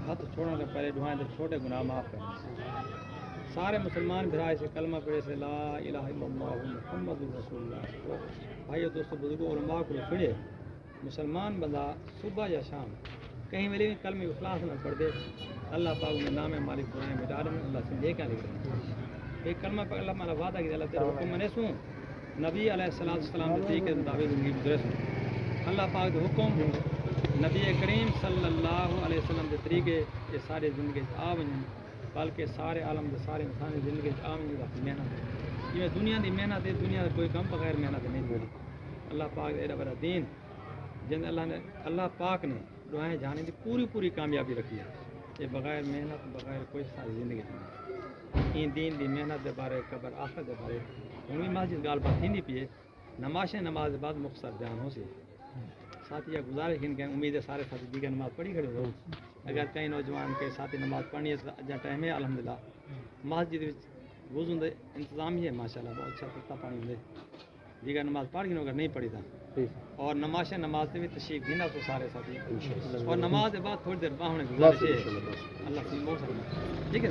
ہاتھ چھوڑنے سے پہلے دعائیں تو چھوٹے گناہ معاف کریں. سارے مسلمان بھائی سے کلمہ پڑھے سے لا الہ الا اللہ محمد رسول اللہ. بھائیو دوستو بزرگوں علماء کو پڑھے مسلمان بندہ صبح یا شام کہیں ملے کلمہ اخلاص نہ پڑھ دے اللہ پاک نے نام مالک قرآن مٹا دیں اللہ سے لے کیا لکھ رہے ہیں ایک کلمہ پڑھ اللہ مالا وعدہ کہ اللہ تیرے حکم میں سوں نبی علیہ السلام کے طریقے کے مطابق زندگی گزرے سوں اللہ پاک کے حکم نبی کریم صلی اللہ علیہ وسلم کے طریقے یہ سارے زندگی آ ونجن بلکہ سارے عالم کے سارے انسانی زندگی آ ونجن اپنی محنت یہ دنیا دی محنت ہے دنیا کا کوئی کم بغیر محنت نہیں ملی اللہ پاک ایڈا بڑا دین جن اللہ پاک نے دعائیں جانے کی پوری کامیابی رکھی ہے یہ بغیر محنت بغیر کوئی ساری زندگی نہیں ان دین دی محنت دے بارے قبر آخر دے بارے ہوں بھی مسجد گال بات تھی پیے نماز کے بعد مختصر بیان ہو سی ساتھی یہ گزارش ان کے امید ہے سارے ساتھی دیگر نماز پڑھی کھڑے ہو اگر کئی نوجوان کے ساتھی نماز پڑھنی ہے اجا ٹائم ہے الحمدللہ مسجد وضو دے انتظام ہی ہے ماشاءاللہ بہت اچھا پتا پانی دے دیگر نماز پڑھ گئے اگر نہیں پڑھی تھا اور نماز سے بھی تشریف دینا تو سارے ساتھی اور نماز کے بعد تھوڑی دیر باہر گزارش ہے اللہ سے موسم ٹھیک ہے